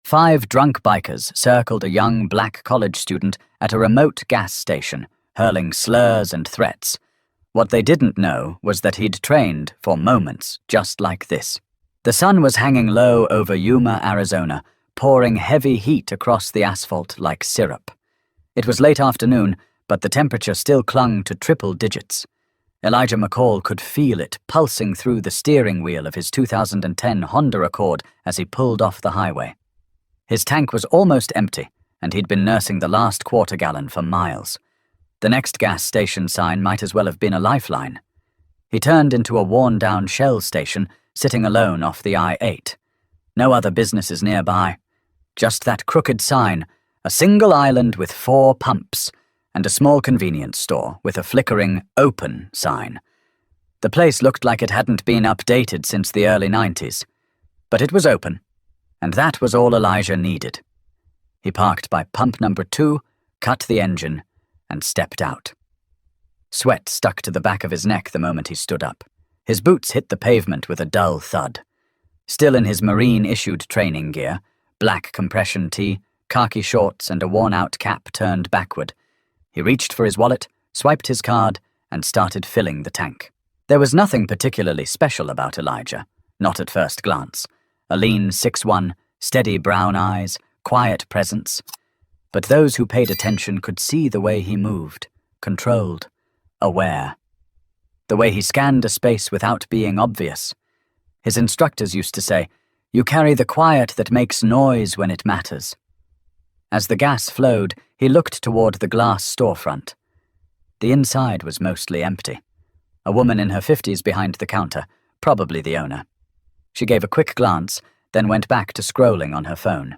5 drunk bikers circled a young black college student at a remote gas station, hurling slurs and threats. What they didn't know was that he'd trained for moments just like this. The sun was hanging low over Yuma, Arizona, pouring heavy heat across the asphalt like syrup. It was late afternoon, but the temperature still clung to triple digits. Elijah McCall could feel it pulsing through the steering wheel of his 2010 Honda Accord as he pulled off the highway. His tank was almost empty, and he'd been nursing the last quarter-gallon for miles. The next gas station sign might as well have been a lifeline. He turned into a worn-down Shell station, sitting alone off the I-8. No other businesses nearby. Just that crooked sign, a single island with 4 pumps, and a small convenience store with a flickering "open" sign. The place looked like it hadn't been updated since the early 90s. But it was open, and that was all Elijah needed. He parked by pump number 2, cut the engine, and stepped out. Sweat stuck to the back of his neck the moment he stood up. His boots hit the pavement with a dull thud. Still in his Marine-issued training gear, black compression tee, khaki shorts, and a worn-out cap turned backward, he reached for his wallet, swiped his card, and started filling the tank. There was nothing particularly special about Elijah, not at first glance. A lean 6'1", steady brown eyes, quiet presence. But those who paid attention could see the way he moved, controlled, aware. The way he scanned a space without being obvious. His instructors used to say, "You carry the quiet that makes noise when it matters." As the gas flowed, he looked toward the glass storefront. The inside was mostly empty. A woman in her 50s behind the counter, probably the owner. She gave a quick glance, then went back to scrolling on her phone.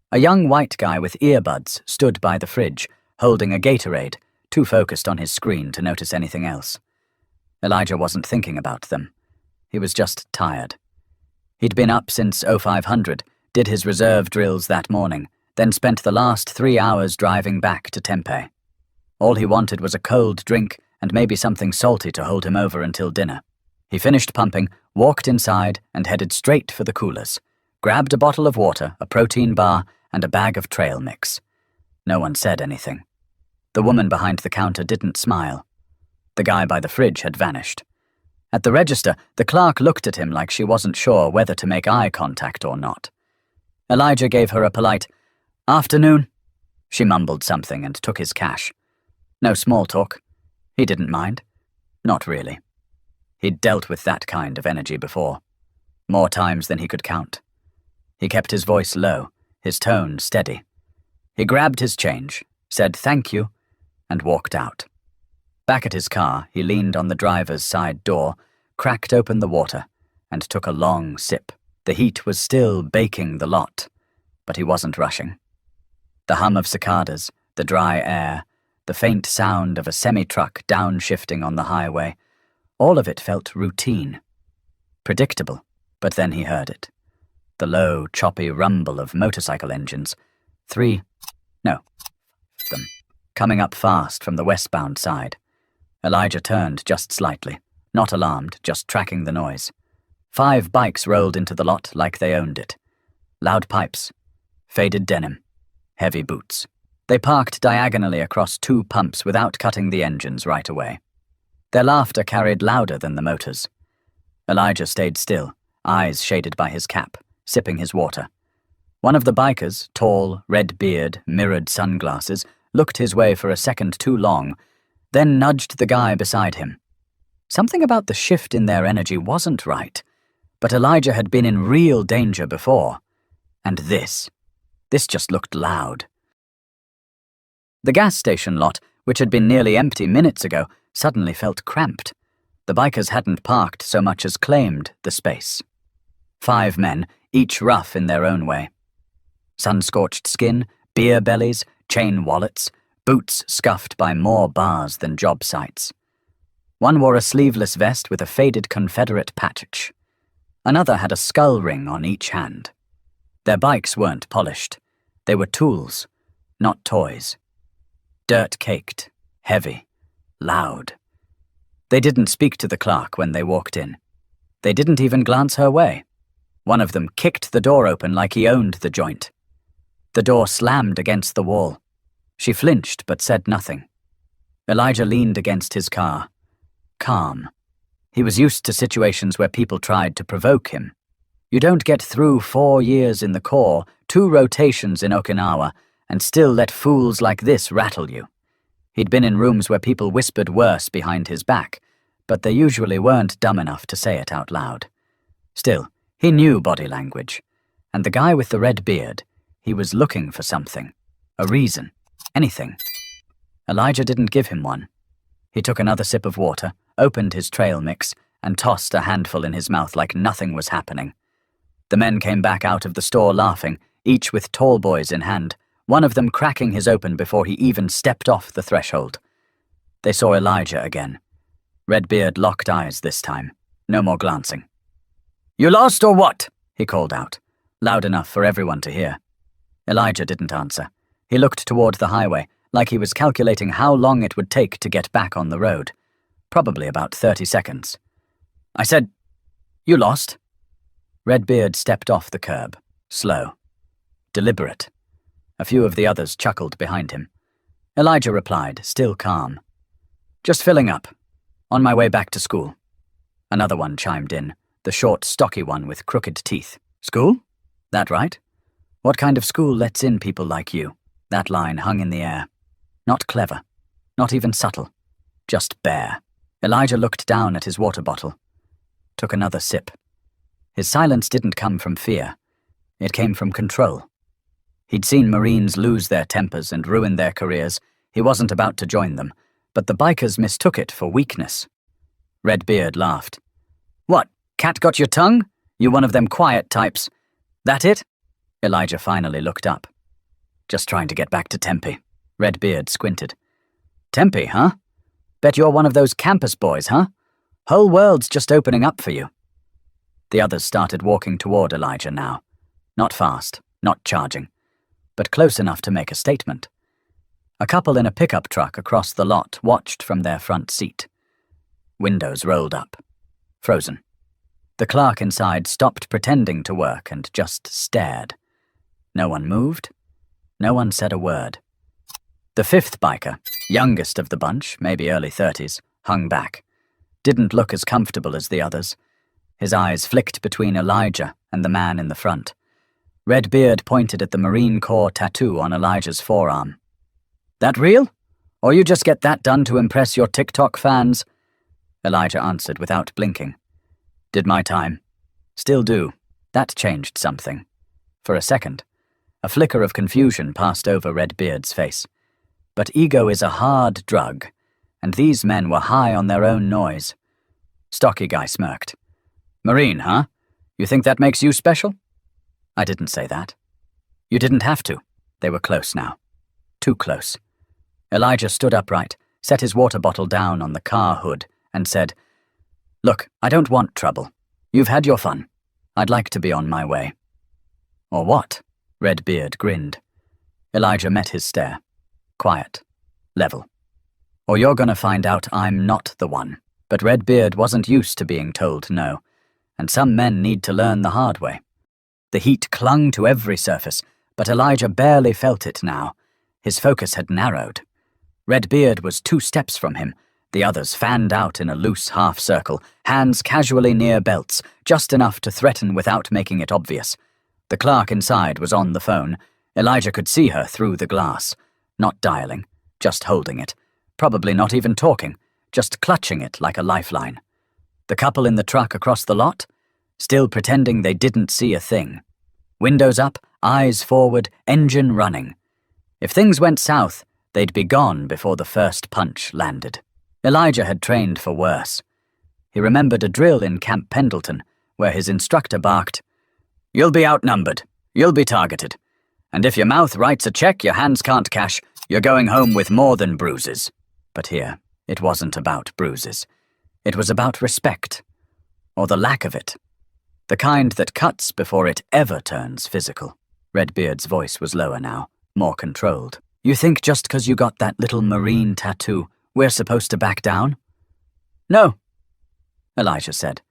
A young white guy with earbuds stood by the fridge, holding a Gatorade, too focused on his screen to notice anything else. Elijah wasn't thinking about them. He was just tired. He'd been up since 0500, did his reserve drills that morning, then spent the last 3 hours driving back to Tempe. All he wanted was a cold drink and maybe something salty to hold him over until dinner. He finished pumping, walked inside, and headed straight for the coolers. Grabbed a bottle of water, a protein bar, and a bag of trail mix. No one said anything. The woman behind the counter didn't smile. The guy by the fridge had vanished. At the register, the clerk looked at him like she wasn't sure whether to make eye contact or not. Elijah gave her a polite, "Afternoon." She mumbled something and took his cash. No small talk. He didn't mind. Not really. He'd dealt with that kind of energy before. More times than he could count. He kept his voice low, his tone steady. He grabbed his change, said thank you, and walked out. Back at his car, he leaned on the driver's side door, cracked open the water, and took a long sip. The heat was still baking the lot, but he wasn't rushing. The hum of cicadas, the dry air, the faint sound of a semi-truck downshifting on the highway, all of it felt routine. Predictable, but then he heard it. The low, choppy rumble of motorcycle engines. 3, no, them, coming up fast from the westbound side. Elijah turned just slightly, not alarmed, just tracking the noise. 5 bikes rolled into the lot like they owned it. Loud pipes, faded denim, heavy boots. They parked diagonally across 2 pumps without cutting the engines right away. Their laughter carried louder than the motors. Elijah stayed still, eyes shaded by his cap, sipping his water. One of the bikers, tall, red beard, mirrored sunglasses, looked his way for a second too long, then nudged the guy beside him. Something about the shift in their energy wasn't right, but Elijah had been in real danger before. And this just looked loud. The gas station lot, which had been nearly empty minutes ago, suddenly felt cramped. The bikers hadn't parked so much as claimed the space. 5 men, each rough in their own way. Sun-scorched skin, beer bellies, chain wallets, boots scuffed by more bars than job sites. One wore a sleeveless vest with a faded Confederate patch. Another had a skull ring on each hand. Their bikes weren't polished. They were tools, not toys. Dirt-caked, heavy, loud. They didn't speak to the clerk when they walked in. They didn't even glance her way. One of them kicked the door open like he owned the joint. The door slammed against the wall. She flinched but said nothing. Elijah leaned against his car. Calm. He was used to situations where people tried to provoke him. You don't get through 4 years in the Corps, 2 rotations in Okinawa, and still let fools like this rattle you. He'd been in rooms where people whispered worse behind his back, but they usually weren't dumb enough to say it out loud. Still, he knew body language. And the guy with the red beard, he was looking for something. A reason. Anything. Elijah didn't give him one. He took another sip of water, opened his trail mix, and tossed a handful in his mouth like nothing was happening. The men came back out of the store laughing, each with tall boys in hand, one of them cracking his open before he even stepped off the threshold. They saw Elijah again. Redbeard locked eyes this time. No more glancing. "You lost or what?" he called out, loud enough for everyone to hear. Elijah didn't answer. He looked toward the highway, like he was calculating how long it would take to get back on the road. Probably about 30 seconds. "I said, you lost." Redbeard stepped off the curb, slow, deliberate. A few of the others chuckled behind him. Elijah replied, still calm. "Just filling up. On my way back to school." Another one chimed in, the short, stocky one with crooked teeth. "School? That right? What kind of school lets in people like you?" That line hung in the air. Not clever. Not even subtle. Just bare. Elijah looked down at his water bottle. Took another sip. His silence didn't come from fear. It came from control. He'd seen Marines lose their tempers and ruin their careers. He wasn't about to join them, but the bikers mistook it for weakness. Redbeard laughed. "What, cat got your tongue? You one of them quiet types. That it?" Elijah finally looked up. "Just trying to get back to Tempe." Redbeard squinted. "Tempe, huh? Bet you're one of those campus boys, huh? Whole world's just opening up for you." The others started walking toward Elijah now. Not fast, not charging, but close enough to make a statement. A couple in a pickup truck across the lot watched from their front seat. Windows rolled up. Frozen. The clerk inside stopped pretending to work and just stared. No one moved. No one said a word. The fifth biker, youngest of the bunch, maybe early 30s, hung back. Didn't look as comfortable as the others. His eyes flicked between Elijah and the man in the front. Redbeard pointed at the Marine Corps tattoo on Elijah's forearm. "That real? Or you just get that done to impress your TikTok fans?" Elijah answered without blinking. "Did my time. Still do." That changed something. For a second, a flicker of confusion passed over Redbeard's face. But ego is a hard drug, and these men were high on their own noise. Stocky guy smirked. "Marine, huh? You think that makes you special?" "I didn't say that." "You didn't have to." They were close now. Too close. Elijah stood upright, set his water bottle down on the car hood, and said, "Look, I don't want trouble. You've had your fun. I'd like to be on my way." "Or what?" Redbeard grinned. Elijah met his stare. Quiet. Level. "Or you're gonna find out I'm not the one." But Redbeard wasn't used to being told no, and some men need to learn the hard way. The heat clung to every surface, but Elijah barely felt it now. His focus had narrowed. Redbeard was 2 steps from him. The others fanned out in a loose half-circle, hands casually near belts, just enough to threaten without making it obvious. The clerk inside was on the phone. Elijah could see her through the glass. Not dialing, just holding it. Probably not even talking, just clutching it like a lifeline. The couple in the truck across the lot? Still pretending they didn't see a thing. Windows up, eyes forward, engine running. If things went south, they'd be gone before the first punch landed. Elijah had trained for worse. He remembered a drill in Camp Pendleton, where his instructor barked, "You'll be outnumbered. You'll be targeted. And if your mouth writes a check your hands can't cash, you're going home with more than bruises." But here, it wasn't about bruises. It was about respect. Or the lack of it. The kind that cuts before it ever turns physical. Redbeard's voice was lower now, more controlled. "You think just 'cause you got that little Marine tattoo, we're supposed to back down?" "No," Elijah said.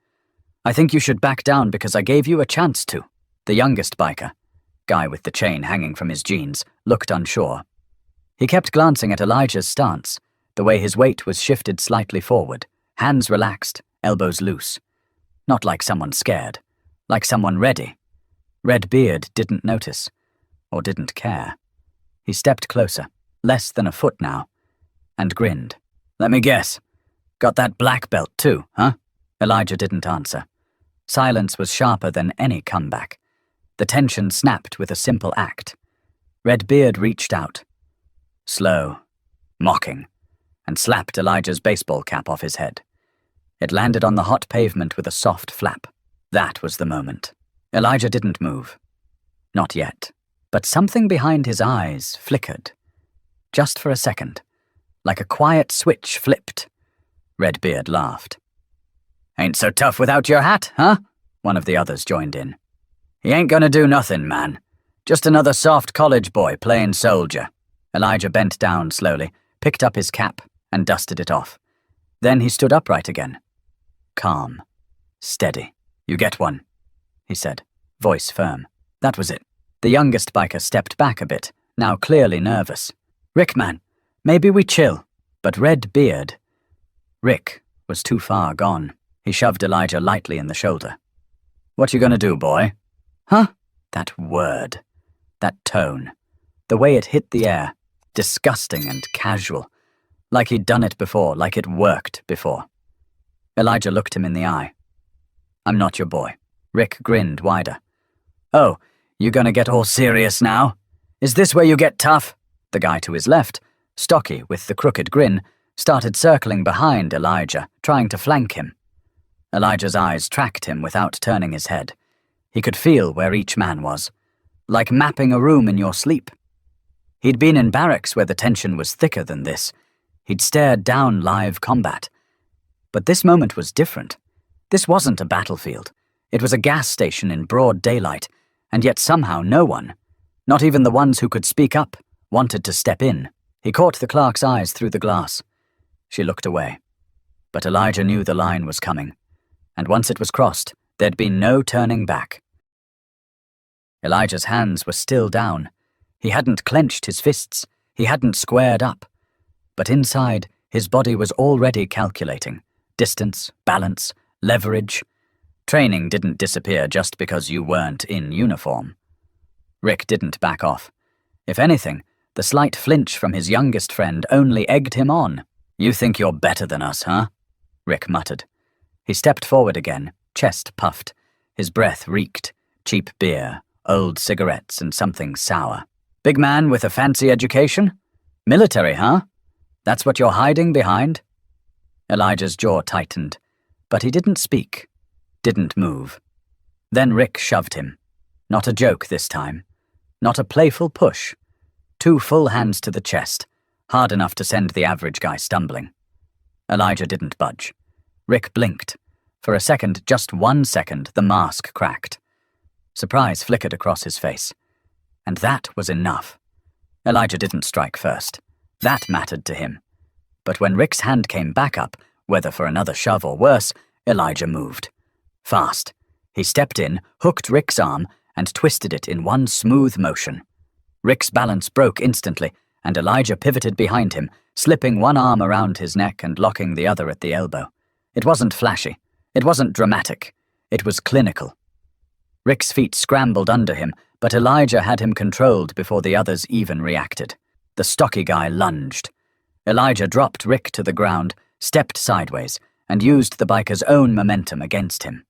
"I think you should back down because I gave you a chance to." The youngest biker. guy with the chain hanging from his jeans, looked unsure. He kept glancing at Elijah's stance, the way his weight was shifted slightly forward, hands relaxed, elbows loose. Not like someone scared, like someone ready. Redbeard didn't notice, or didn't care. He stepped closer, less than a foot now, and grinned. "Let me guess. Got that black belt too, huh?" Elijah didn't answer. Silence was sharper than any comeback. The tension snapped with a simple act. Redbeard reached out. Slow, mocking, and slapped Elijah's baseball cap off his head. It landed on the hot pavement with a soft flap. That was the moment. Elijah didn't move. Not yet. But something behind his eyes flickered. Just for a second. Like a quiet switch flipped. Redbeard laughed. "Ain't so tough without your hat, huh?" One of the others joined in. "He ain't gonna do nothing, man. Just another soft college boy playing soldier." Elijah bent down slowly, picked up his cap, and dusted it off. Then he stood upright again. Calm. Steady. "You get one," he said, voice firm. That was it. The youngest biker stepped back a bit, now clearly nervous. "Rick, man, maybe we chill." But Redbeard... Rick was too far gone. He shoved Elijah lightly in the shoulder. "What you gonna do, boy?" "Huh?" That word. That tone. The way it hit the air. Disgusting and casual. Like he'd done it before, like it worked before. Elijah looked him in the eye. "I'm not your boy." Rick grinned wider. "Oh, you gonna get all serious now? Is this where you get tough?" The guy to his left, stocky with the crooked grin, started circling behind Elijah, trying to flank him. Elijah's eyes tracked him without turning his head. He could feel where each man was. Like mapping a room in your sleep. He'd been in barracks where the tension was thicker than this. He'd stared down live combat. But this moment was different. This wasn't a battlefield. It was a gas station in broad daylight, and yet somehow no one, not even the ones who could speak up, wanted to step in. He caught the clerk's eyes through the glass. She looked away. But Elijah knew the line was coming, and once it was crossed, there'd be no turning back. Elijah's hands were still down. He hadn't clenched his fists. He hadn't squared up. But inside, his body was already calculating. Distance, balance, leverage. Training didn't disappear just because you weren't in uniform. Rick didn't back off. If anything, the slight flinch from his youngest friend only egged him on. "You think you're better than us, huh?" Rick muttered. He stepped forward again, chest puffed. His breath reeked. Cheap beer, old cigarettes, and something sour. "Big man with a fancy education? Military, huh? That's what you're hiding behind?" Elijah's jaw tightened, but he didn't speak, didn't move. Then Rick shoved him. Not a joke this time. Not a playful push. 2 full hands to the chest, hard enough to send the average guy stumbling. Elijah didn't budge. Rick blinked. For a second, just 1 second, the mask cracked. Surprise flickered across his face. And that was enough. Elijah didn't strike first. That mattered to him. But when Rick's hand came back up, whether for another shove or worse, Elijah moved. Fast. He stepped in, hooked Rick's arm, and twisted it in one smooth motion. Rick's balance broke instantly, and Elijah pivoted behind him, slipping one arm around his neck and locking the other at the elbow. It wasn't flashy. It wasn't dramatic. It was clinical. Rick's feet scrambled under him, but Elijah had him controlled before the others even reacted. The stocky guy lunged. Elijah dropped Rick to the ground, stepped sideways, and used the biker's own momentum against him.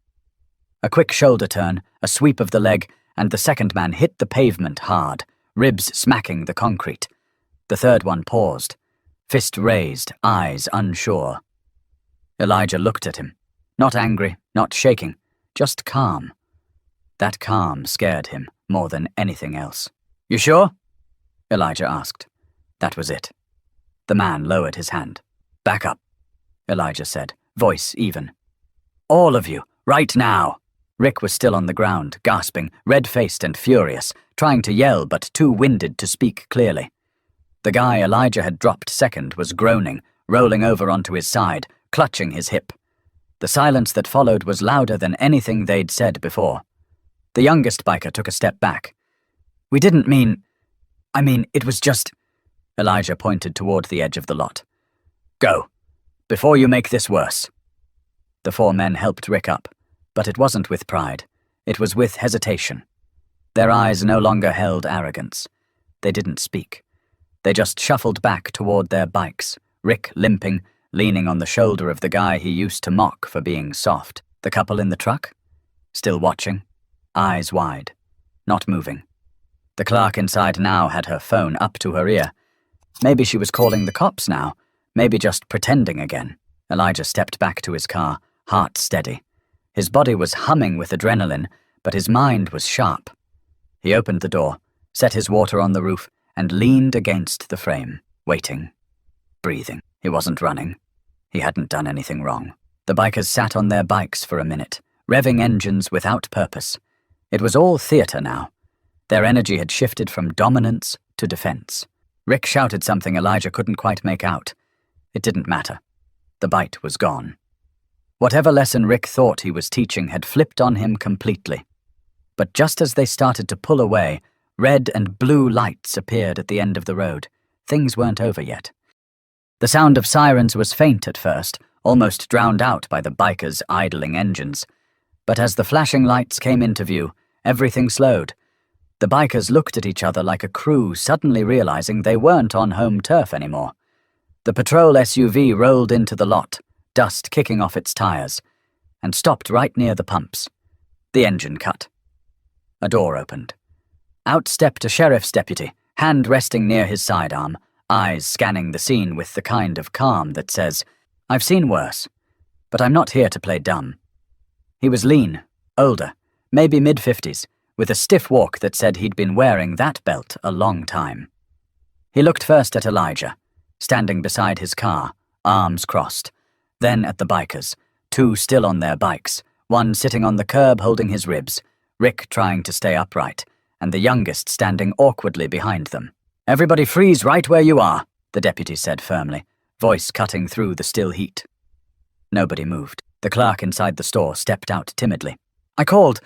A quick shoulder turn, a sweep of the leg, and the second man hit the pavement hard, ribs smacking the concrete. The third one paused, fist raised, eyes unsure. Elijah looked at him. Not angry, not shaking, just calm. That calm scared him more than anything else. "You sure?" Elijah asked. That was it. The man lowered his hand. "Back up," Elijah said, voice even. "All of you, right now." Rick was still on the ground, gasping, red-faced and furious, trying to yell but too winded to speak clearly. The guy Elijah had dropped second was groaning, rolling over onto his side, clutching his hip. The silence that followed was louder than anything they'd said before. The youngest biker took a step back. We didn't mean... it was just... Elijah pointed toward the edge of the lot. Go, before you make this worse. The four men helped Rick up, but it wasn't with pride. It was with hesitation. Their eyes no longer held arrogance. They didn't speak. They just shuffled back toward their bikes, Rick limping, leaning on the shoulder of the guy he used to mock for being soft. The couple in the truck? Still watching, eyes wide, not moving. The clerk inside now had her phone up to her ear. Maybe she was calling the cops now, maybe just pretending again. Elijah stepped back to his car, heart steady. His body was humming with adrenaline, but his mind was sharp. He opened the door, set his water on the roof, and leaned against the frame, waiting, breathing. He wasn't running. He hadn't done anything wrong. The bikers sat on their bikes for a minute, revving engines without purpose. It was all theater now. Their energy had shifted from dominance to defense. Rick shouted something Elijah couldn't quite make out. It didn't matter. The bite was gone. Whatever lesson Rick thought he was teaching had flipped on him completely. But just as they started to pull away, red and blue lights appeared at the end of the road. Things weren't over yet. The sound of sirens was faint at first, almost drowned out by the bikers' idling engines. But as the flashing lights came into view, everything slowed. The bikers looked at each other like a crew suddenly realizing they weren't on home turf anymore. The patrol SUV rolled into the lot, dust kicking off its tires, and stopped right near the pumps. The engine cut. A door opened. Out stepped a sheriff's deputy, hand resting near his sidearm, eyes scanning the scene with the kind of calm that says, "I've seen worse, but I'm not here to play dumb." He was lean, older, maybe mid-50s, with a stiff walk that said he'd been wearing that belt a long time. He looked first at Elijah, standing beside his car, arms crossed, then at the bikers, two still on their bikes, one sitting on the curb holding his ribs, Rick trying to stay upright, and the youngest standing awkwardly behind them. "Everybody freeze right where you are," the deputy said firmly, voice cutting through the still heat. Nobody moved. The clerk inside the store stepped out timidly. "I called.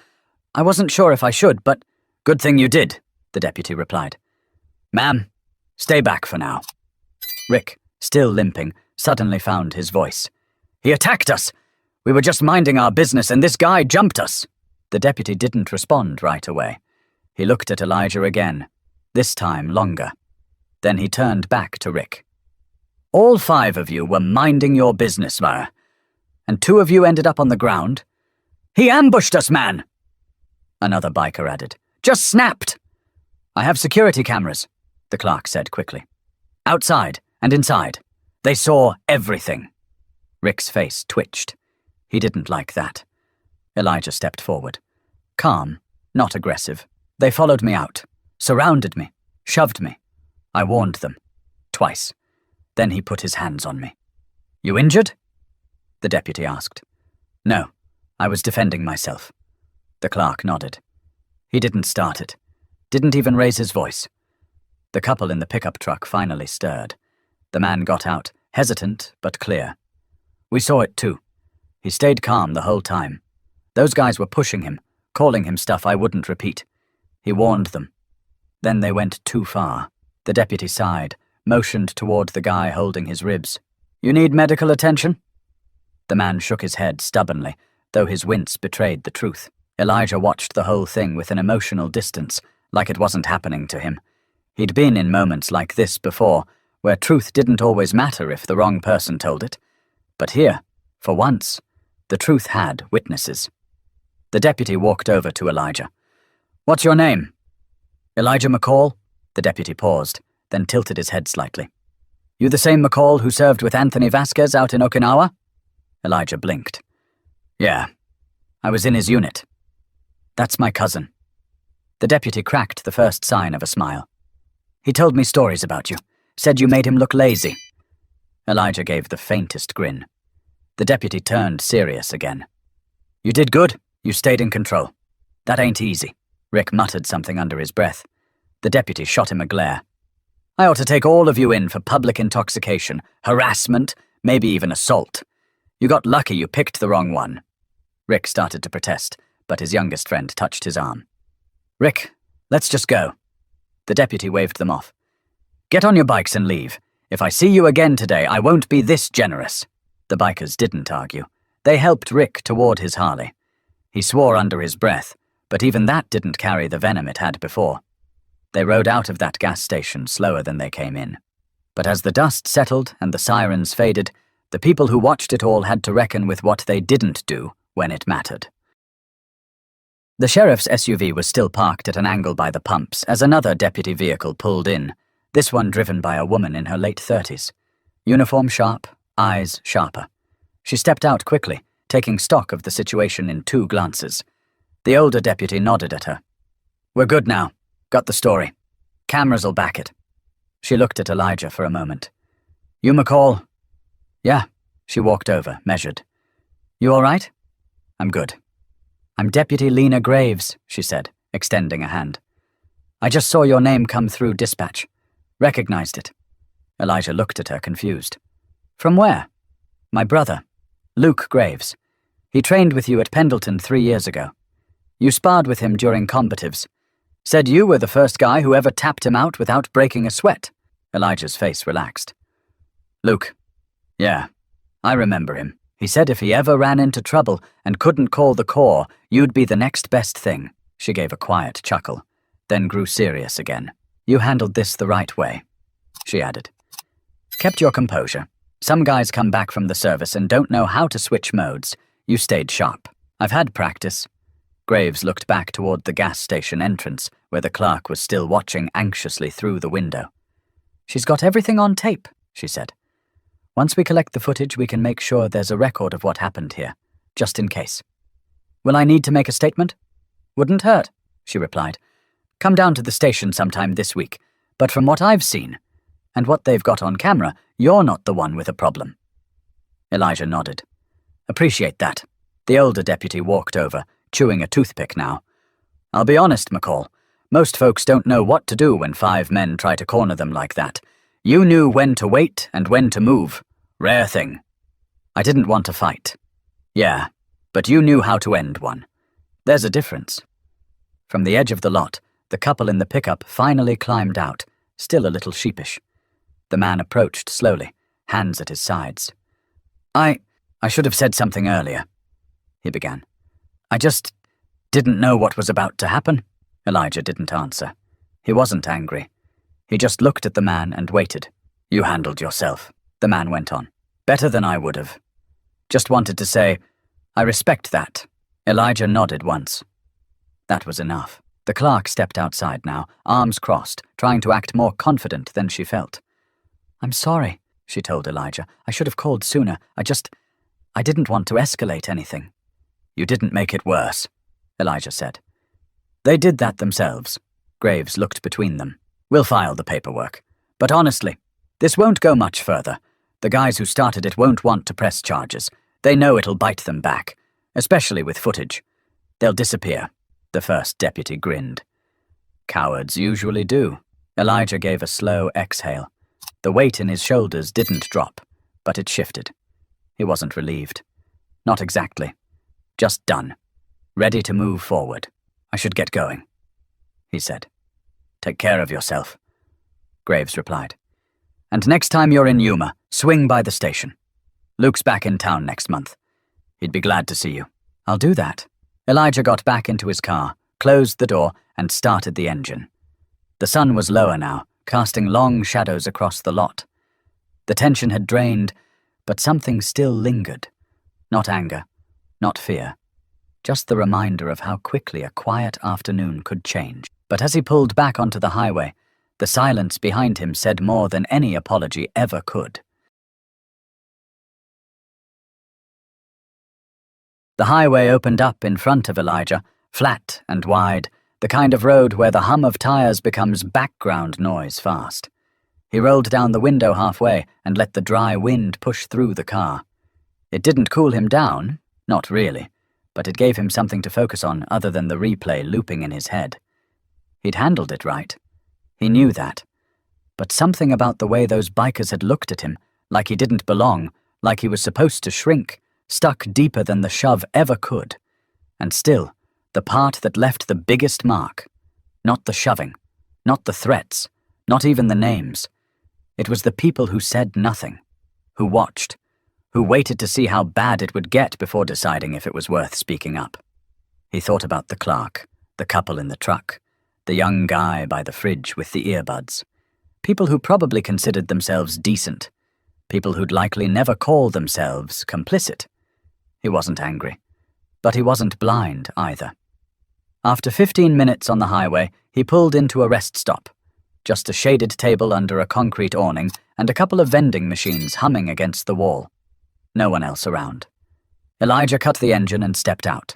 I wasn't sure if I should, but—" "Good thing you did," the deputy replied. "Ma'am, stay back for now." Rick, still limping, suddenly found his voice. "He attacked us! We were just minding our business and this guy jumped us!" The deputy didn't respond right away. He looked at Elijah again, this time longer. Then he turned back to Rick. "All 5 of you were minding your business, sir, and 2 of you ended up on the ground. He ambushed us, man!" Another biker added. "Just snapped!" "I have security cameras," the clerk said quickly. "Outside and inside. They saw everything." Rick's face twitched. He didn't like that. Elijah stepped forward. Calm, not aggressive. "They followed me out, surrounded me, shoved me. I warned them. Twice. Then he put his hands on me." "You injured?" the deputy asked. "No, I was defending myself." The clerk nodded. He didn't start it. Didn't even raise his voice. The couple in the pickup truck finally stirred. The man got out, hesitant but clear. "We saw it too. He stayed calm the whole time. Those guys were pushing him, calling him stuff I wouldn't repeat. He warned them. Then they went too far." The deputy sighed, motioned toward the guy holding his ribs. "You need medical attention?" The man shook his head stubbornly, though his wince betrayed the truth. Elijah watched the whole thing with an emotional distance, like it wasn't happening to him. He'd been in moments like this before, where truth didn't always matter if the wrong person told it. But here, for once, the truth had witnesses. The deputy walked over to Elijah. "What's your name?" "Elijah McCall." The deputy paused, then tilted his head slightly. "You the same McCall who served with Anthony Vasquez out in Okinawa?" Elijah blinked. "Yeah, I was in his unit." "That's my cousin." The deputy cracked the first sign of a smile. "He told me stories about you, said you made him look lazy." Elijah gave the faintest grin. The deputy turned serious again. "You did good. You stayed in control. That ain't easy." Rick muttered something under his breath. The deputy shot him a glare. "I ought to take all of you in for public intoxication, harassment, maybe even assault. You got lucky you picked the wrong one." Rick started to protest, but his youngest friend touched his arm. "Rick, let's just go. The deputy waved them off. "Get on your bikes and leave. If I see you again today, I won't be this generous." The bikers didn't argue. They helped Rick toward his Harley. He swore under his breath, but even that didn't carry the venom it had before. They rode out of that gas station slower than they came in. But as the dust settled and the sirens faded, the people who watched it all had to reckon with what they didn't do when it mattered. The sheriff's SUV was still parked at an angle by the pumps as another deputy vehicle pulled in, this one driven by a woman in her late 30s. Uniform sharp, eyes sharper. She stepped out quickly, taking stock of the situation in 2 glances. The older deputy nodded at her. "We're good now. Got the story. Cameras'll back it." She looked at Elijah for a moment. "You McCall?" "Yeah." She walked over, measured. "You all right?" "I'm good." "I'm Deputy Lena Graves," she said, extending a hand. "I just saw your name come through dispatch. Recognized it." Elijah looked at her, confused. "From where?" "My brother, Luke Graves. He trained with you at Pendleton 3 years ago. You sparred with him during combatives. Said you were the first guy who ever tapped him out without breaking a sweat." Elijah's face relaxed. "Luke. Yeah, I remember him. He said if he ever ran into trouble and couldn't call the Corps, you'd be the next best thing." She gave a quiet chuckle, then grew serious again. "You handled this the right way," she added. "Kept your composure. Some guys come back from the service and don't know how to switch modes. You stayed sharp. I've had practice." Graves looked back toward the gas station entrance, where the clerk was still watching anxiously through the window. "She's got everything on tape," she said. "Once we collect the footage, we can make sure there's a record of what happened here, just in case." "Will I need to make a statement?" "Wouldn't hurt," she replied. "Come down to the station sometime this week, but from what I've seen, and what they've got on camera, you're not the one with a problem." Elijah nodded. "Appreciate that." The older deputy walked over, chewing a toothpick now. "I'll be honest, McCall. Most folks don't know what to do when 5 men try to corner them like that. You knew when to wait and when to move. Rare thing." "I didn't want to fight." "Yeah, but you knew how to end one. There's a difference." From the edge of the lot, the couple in the pickup finally climbed out, still a little sheepish. The man approached slowly, hands at his sides. I should have said something earlier," he began. "I just didn't know what was about to happen." Elijah didn't answer. He wasn't angry. He just looked at the man and waited. "You handled yourself," the man went on. "Better than I would have. Just wanted to say, I respect that." Elijah nodded once. That was enough. The clerk stepped outside now, arms crossed, trying to act more confident than she felt. "I'm sorry," she told Elijah. "I should have called sooner. I didn't want to escalate anything." "You didn't make it worse," Elijah said. "They did that themselves." Graves looked between them. "We'll file the paperwork. But honestly, this won't go much further. The guys who started it won't want to press charges. They know it'll bite them back, especially with footage. They'll disappear." The first deputy grinned. "Cowards usually do." Elijah gave a slow exhale. The weight in his shoulders didn't drop, but it shifted. He wasn't relieved. Not exactly. Just done. Ready to move forward. "I should get going," he said. "Take care of yourself," Graves replied. "And next time you're in Yuma, swing by the station. Luke's back in town next month. He'd be glad to see you." "I'll do that." Elijah got back into his car, closed the door, and started the engine. The sun was lower now, casting long shadows across the lot. The tension had drained, but something still lingered. Not anger, not fear. Just the reminder of how quickly a quiet afternoon could change. But as he pulled back onto the highway, the silence behind him said more than any apology ever could. The highway opened up in front of Elijah, flat and wide, the kind of road where the hum of tires becomes background noise fast. He rolled down the window halfway and let the dry wind push through the car. It didn't cool him down, not really, but it gave him something to focus on other than the replay looping in his head. He'd handled it right. He knew that. But something about the way those bikers had looked at him, like he didn't belong, like he was supposed to shrink, stuck deeper than the shove ever could. And still, the part that left the biggest mark, not the shoving, Not the threats, not even the names. It was the people who said nothing, who watched, who waited to see how bad it would get before deciding if it was worth speaking up. He thought about the clerk, the couple in the truck, the young guy by the fridge with the earbuds. People who probably considered themselves decent. People who'd likely never call themselves complicit. He wasn't angry, but he wasn't blind either. After 15 minutes on the highway, he pulled into a rest stop. Just a shaded table under a concrete awning and a couple of vending machines humming against the wall. No one else around. Elijah cut the engine and stepped out.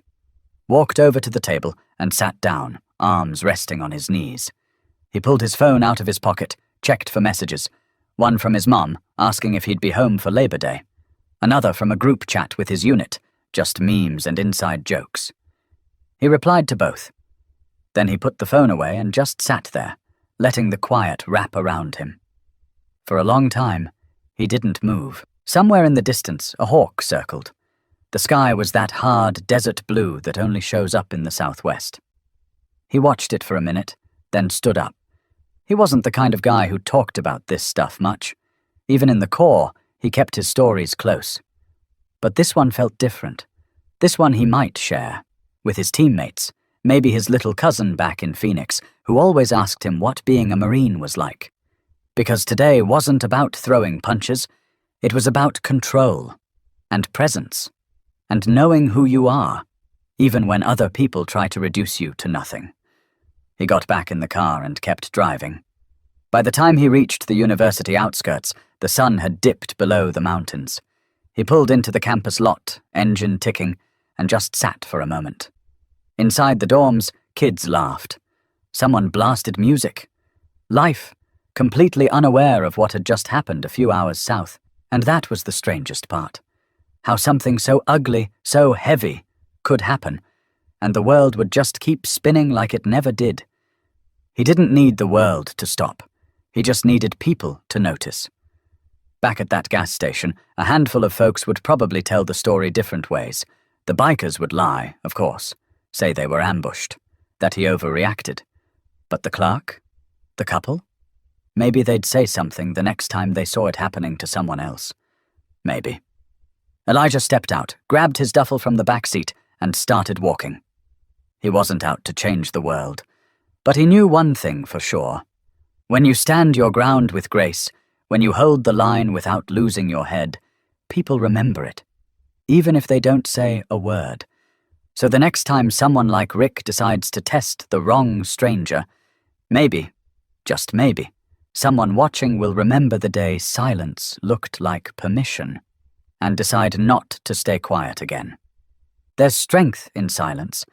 Walked over to the table and sat down, arms resting on his knees. He pulled his phone out of his pocket, checked for messages. One from his mum, asking if he'd be home for Labor Day. Another from a group chat with his unit, just memes and inside jokes. He replied to both. Then he put the phone away and just sat there, letting the quiet wrap around him. For a long time, he didn't move. Somewhere in the distance, a hawk circled. The sky was that hard desert blue that only shows up in the southwest. He watched it for a minute, then stood up. He wasn't the kind of guy who talked about this stuff much. Even in the core, he kept his stories close. But this one felt different. This one he might share, with his teammates, maybe his little cousin back in Phoenix, who always asked him what being a Marine was like. Because today wasn't about throwing punches, it was about control, and presence, and knowing who you are, even when other people try to reduce you to nothing. He got back in the car and kept driving. By the time he reached the university outskirts, the sun had dipped below the mountains. He pulled into the campus lot, engine ticking, and just sat for a moment. Inside the dorms, kids laughed. Someone blasted music. Life, completely unaware of what had just happened a few hours south. And that was the strangest part. How something so ugly, so heavy, could happen, and the world would just keep spinning like it never did. He didn't need the world to stop. He just needed people to notice. Back at that gas station, a handful of folks would probably tell the story different ways. The bikers would lie, of course, say they were ambushed, that he overreacted. But the clerk? The couple? Maybe they'd say something the next time they saw it happening to someone else. Maybe. Elijah stepped out, grabbed his duffel from the back seat, and started walking. He wasn't out to change the world, but he knew one thing for sure. When you stand your ground with grace, when you hold the line without losing your head, people remember it, even if they don't say a word. So the next time someone like Rick decides to test the wrong stranger, maybe, just maybe, someone watching will remember the day silence looked like permission and decide not to stay quiet again. There's strength in silence,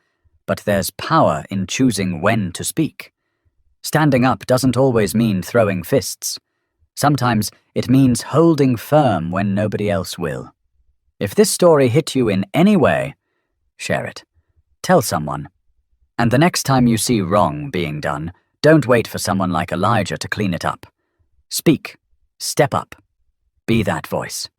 but there's power in choosing when to speak. Standing up doesn't always mean throwing fists. Sometimes it means holding firm when nobody else will. If this story hit you in any way, share it. Tell someone. And the next time you see wrong being done, don't wait for someone like Elijah to clean it up. Speak. Step up. Be that voice.